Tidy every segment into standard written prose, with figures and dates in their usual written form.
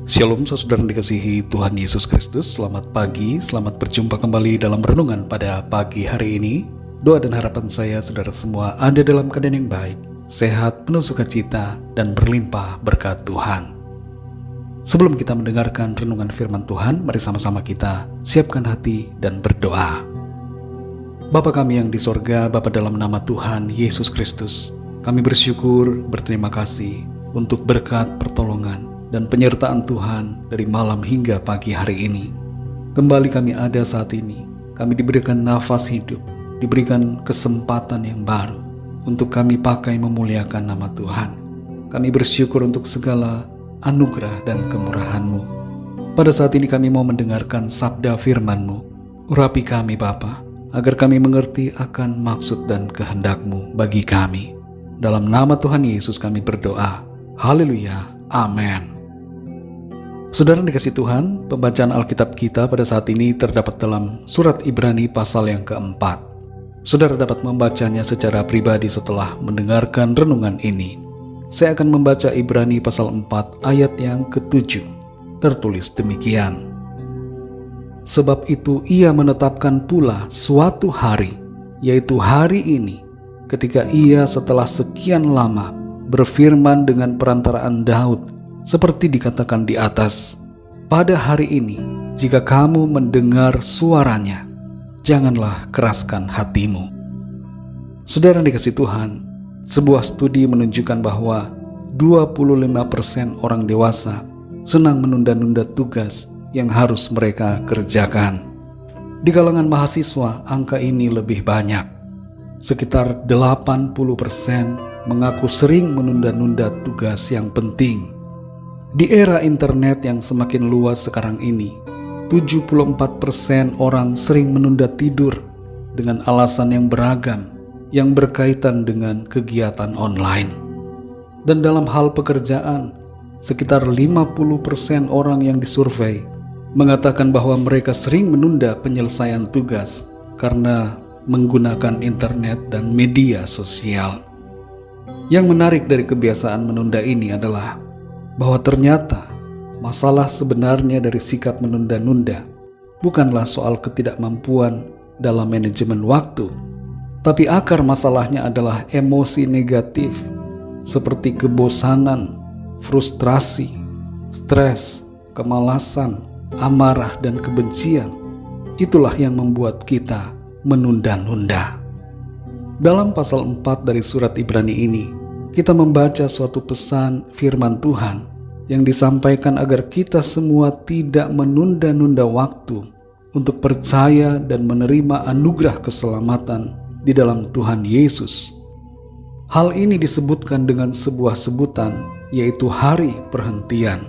Shalom saudara yang dikasihi Tuhan Yesus Kristus. Selamat pagi, selamat berjumpa kembali dalam renungan pada pagi hari ini. Doa dan harapan saya saudara semua ada dalam keadaan yang baik, sehat, penuh sukacita, dan berlimpah berkat Tuhan. Sebelum kita mendengarkan renungan firman Tuhan, mari sama-sama kita siapkan hati dan berdoa. Bapa kami yang di sorga, Bapa dalam nama Tuhan Yesus Kristus, kami bersyukur, berterima kasih untuk berkat pertolongan dan penyertaan Tuhan dari malam hingga pagi hari ini. Kembali kami ada saat ini. Kami diberikan nafas hidup, diberikan kesempatan yang baru untuk kami pakai memuliakan nama Tuhan. Kami bersyukur untuk segala anugerah dan kemurahan-Mu. Pada saat ini kami mau mendengarkan sabda firman-Mu. Urapi kami Bapa, agar kami mengerti akan maksud dan kehendak-Mu bagi kami. Dalam nama Tuhan Yesus kami berdoa. Haleluya. Amin. Saudara yang dikasihi Tuhan, pembacaan Alkitab kita pada saat ini terdapat dalam surat Ibrani pasal yang keempat. Saudara dapat membacanya secara pribadi setelah mendengarkan renungan ini. Saya akan membaca Ibrani pasal 4 ayat yang ke-7. Tertulis demikian. Sebab itu ia menetapkan pula suatu hari, yaitu hari ini, ketika ia setelah sekian lama berfirman dengan perantaraan Daud, seperti dikatakan di atas, pada hari ini, jika kamu mendengar suaranya, janganlah keraskan hatimu. Saudara yang dikasihi Tuhan, sebuah studi menunjukkan bahwa 25% orang dewasa senang menunda-nunda tugas yang harus mereka kerjakan. Di kalangan mahasiswa, angka ini lebih banyak. Sekitar 80% mengaku sering menunda-nunda tugas yang penting. Di era internet yang semakin luas sekarang ini, 74% orang sering menunda tidur dengan alasan yang beragam yang berkaitan dengan kegiatan online. Dan dalam hal pekerjaan, sekitar 50% orang yang disurvei mengatakan bahwa mereka sering menunda penyelesaian tugas karena menggunakan internet dan media sosial. Yang menarik dari kebiasaan menunda ini adalah bahwa ternyata masalah sebenarnya dari sikap menunda-nunda bukanlah soal ketidakmampuan dalam manajemen waktu, tapi akar masalahnya adalah emosi negatif seperti kebosanan, frustrasi, stres, kemalasan, amarah, dan kebencian. Itulah yang membuat kita menunda-nunda. Dalam pasal 4 dari surat Ibrani ini, kita membaca suatu pesan firman Tuhan yang disampaikan agar kita semua tidak menunda-nunda waktu untuk percaya dan menerima anugerah keselamatan di dalam Tuhan Yesus. Hal ini disebutkan dengan sebuah sebutan, yaitu hari perhentian.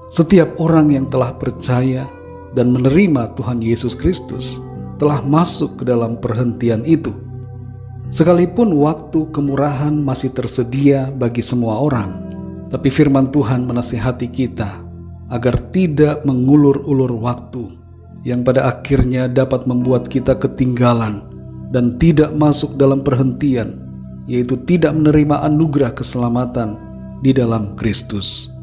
Setiap orang yang telah percaya dan menerima Tuhan Yesus Kristus telah masuk ke dalam perhentian itu. Sekalipun waktu kemurahan masih tersedia bagi semua orang, tapi firman Tuhan menasihati kita agar tidak mengulur-ulur waktu yang pada akhirnya dapat membuat kita ketinggalan dan tidak masuk dalam perhentian, yaitu tidak menerima anugerah keselamatan di dalam Kristus.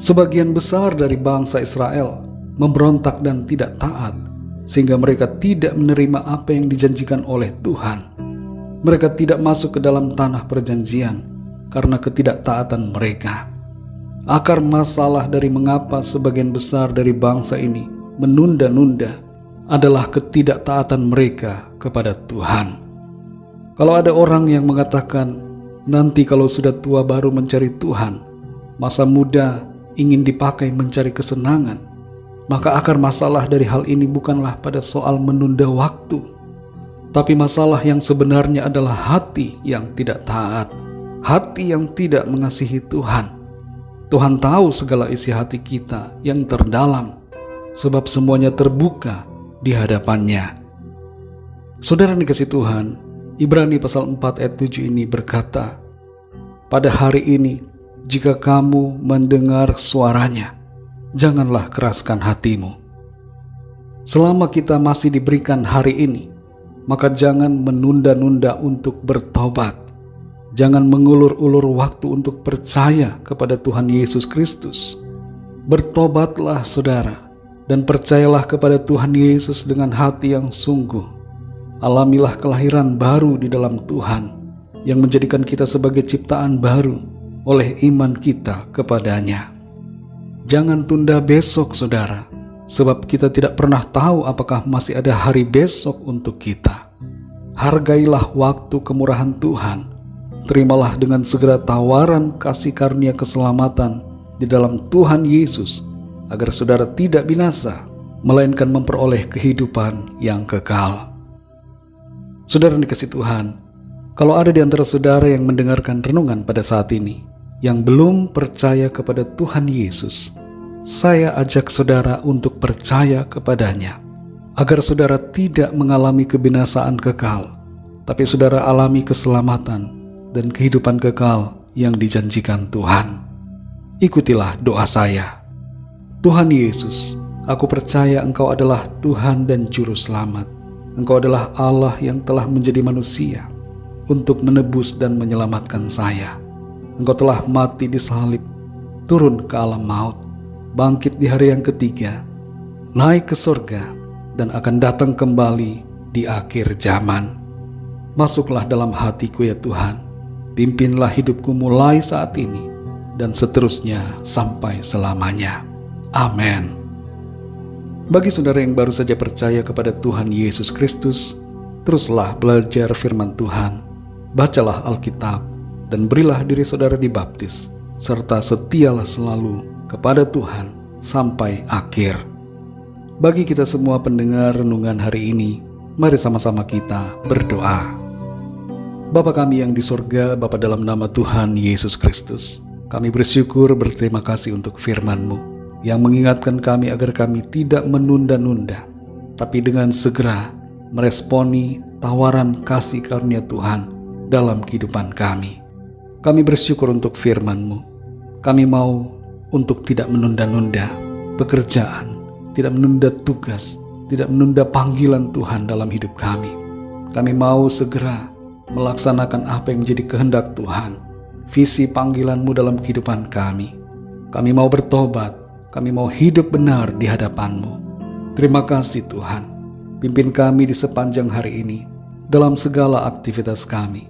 Sebagian besar dari bangsa Israel memberontak dan tidak taat, sehingga mereka tidak menerima apa yang dijanjikan oleh Tuhan. Mereka tidak masuk ke dalam tanah perjanjian karena ketidaktaatan mereka. Akar masalah dari mengapa sebagian besar dari bangsa ini menunda-nunda adalah ketidaktaatan mereka kepada Tuhan. Kalau ada orang yang mengatakan, nanti kalau sudah tua baru mencari Tuhan, masa muda ingin dipakai mencari kesenangan, maka akar masalah dari hal ini bukanlah pada soal menunda waktu, tapi masalah yang sebenarnya adalah hati yang tidak taat, hati yang tidak mengasihi Tuhan. Tuhan tahu segala isi hati kita yang terdalam, sebab semuanya terbuka di hadapannya. Saudara yang dikasihi Tuhan, Ibrani pasal 4 ayat 7 ini berkata, pada hari ini, jika kamu mendengar suaranya, janganlah keraskan hatimu. Selama kita masih diberikan hari ini, maka jangan menunda-nunda untuk bertobat. Jangan mengulur-ulur waktu untuk percaya kepada Tuhan Yesus Kristus. Bertobatlah saudara, dan percayalah kepada Tuhan Yesus dengan hati yang sungguh. Alamilah kelahiran baru di dalam Tuhan, yang menjadikan kita sebagai ciptaan baru oleh iman kita kepadanya. Jangan tunda besok saudara, sebab kita tidak pernah tahu apakah masih ada hari besok untuk kita. Hargailah waktu kemurahan Tuhan. Terimalah dengan segera tawaran kasih karunia keselamatan di dalam Tuhan Yesus, agar saudara tidak binasa, melainkan memperoleh kehidupan yang kekal. Saudara dikasihi Tuhan, kalau ada di antara saudara yang mendengarkan renungan pada saat ini, yang belum percaya kepada Tuhan Yesus, saya ajak saudara untuk percaya kepadanya, agar saudara tidak mengalami kebinasaan kekal, tapi saudara alami keselamatan dan kehidupan kekal yang dijanjikan Tuhan. Ikutilah doa saya. Tuhan Yesus, aku percaya Engkau adalah Tuhan dan Juru Selamat. Engkau adalah Allah yang telah menjadi manusia untuk menebus dan menyelamatkan saya. Engkau telah mati di salib, turun ke alam maut, bangkit di hari yang ketiga, naik ke surga, dan akan datang kembali di akhir zaman. Masuklah dalam hatiku ya Tuhan, pimpinlah hidupku mulai saat ini, dan seterusnya sampai selamanya. Amin. Bagi saudara yang baru saja percaya kepada Tuhan Yesus Kristus, teruslah belajar firman Tuhan, bacalah Alkitab, dan berilah diri saudara dibaptis, serta setialah selalu kepada Tuhan sampai akhir. Bagi kita semua pendengar renungan hari ini, mari sama-sama kita berdoa. Bapa kami yang di sorga, Bapa dalam nama Tuhan Yesus Kristus, kami bersyukur berterima kasih untuk firman-Mu yang mengingatkan kami agar kami tidak menunda-nunda, tapi dengan segera meresponi tawaran kasih karunia Tuhan dalam kehidupan kami. Kami bersyukur untuk firman-Mu. Kami mau untuk tidak menunda-nunda pekerjaan, tidak menunda tugas, tidak menunda panggilan Tuhan dalam hidup kami. Kami mau segera melaksanakan apa yang menjadi kehendak Tuhan, visi panggilan-Mu dalam kehidupan kami. Kami mau bertobat, kami mau hidup benar di hadapan-Mu. Terima kasih Tuhan, pimpin kami di sepanjang hari ini dalam segala aktivitas kami.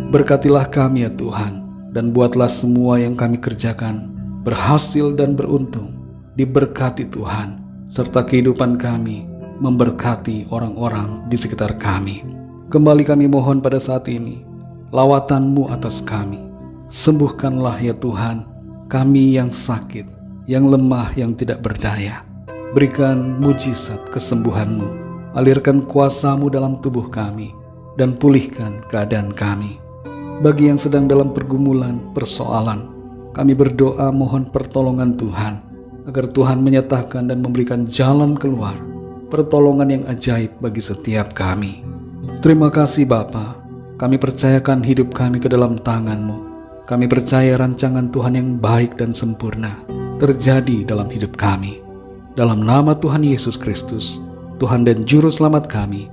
Berkatilah kami ya Tuhan, dan buatlah semua yang kami kerjakan berhasil dan beruntung. Diberkati Tuhan, serta kehidupan kami memberkati orang-orang di sekitar kami. Kembali kami mohon pada saat ini, lawatan-Mu atas kami. Sembuhkanlah ya Tuhan kami yang sakit, yang lemah, yang tidak berdaya. Berikan mujizat kesembuhan-Mu, alirkan kuasa-Mu dalam tubuh kami, dan pulihkan keadaan kami. Bagi yang sedang dalam pergumulan, persoalan, kami berdoa mohon pertolongan Tuhan, agar Tuhan menyatakan dan memberikan jalan keluar, pertolongan yang ajaib bagi setiap kami. Terima kasih Bapa, kami percayakan hidup kami ke dalam tangan-Mu. Kami percaya rancangan Tuhan yang baik dan sempurna terjadi dalam hidup kami. Dalam nama Tuhan Yesus Kristus, Tuhan dan Juru Selamat kami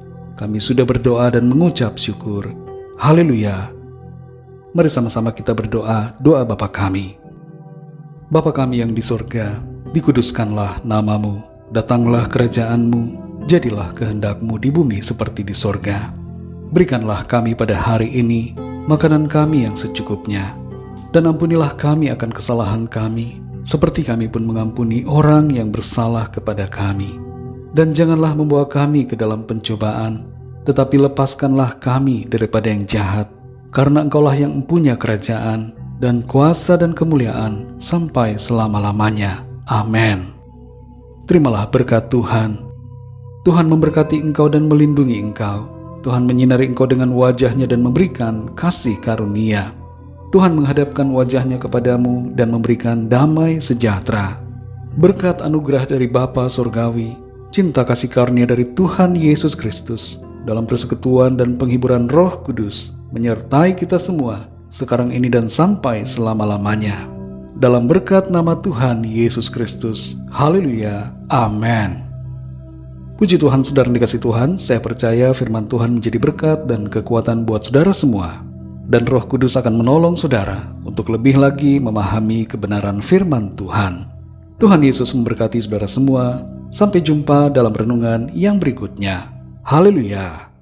sudah berdoa dan mengucap syukur. Haleluya. Mari sama-sama kita berdoa, doa Bapa kami. Bapa kami yang di sorga, dikuduskanlah nama-Mu, datanglah kerajaan-Mu, jadilah kehendak-Mu di bumi seperti di sorga. Berikanlah kami pada hari ini makanan kami yang secukupnya, dan ampunilah kami akan kesalahan kami, seperti kami pun mengampuni orang yang bersalah kepada kami. Dan janganlah membawa kami ke dalam pencobaan, tetapi lepaskanlah kami daripada yang jahat, karena Engkaulah yang mempunyai kerajaan, dan kuasa dan kemuliaan sampai selama-lamanya. Amin. Terimalah berkat Tuhan. Tuhan memberkati engkau dan melindungi engkau. Tuhan menyinari engkau dengan wajah-Nya dan memberikan kasih karunia. Tuhan menghadapkan wajah-Nya kepadamu dan memberikan damai sejahtera. Berkat anugerah dari Bapa Surgawi, cinta kasih karunia dari Tuhan Yesus Kristus, dalam persekutuan dan penghiburan Roh Kudus, menyertai kita semua, sekarang ini dan sampai selama-lamanya. Dalam berkat nama Tuhan Yesus Kristus. Haleluya. Amin. Puji Tuhan, saudara yang dikasihi Tuhan, saya percaya firman Tuhan menjadi berkat dan kekuatan buat saudara semua. Dan Roh Kudus akan menolong saudara untuk lebih lagi memahami kebenaran firman Tuhan. Tuhan Yesus memberkati saudara semua. Sampai jumpa dalam renungan yang berikutnya. Haleluya!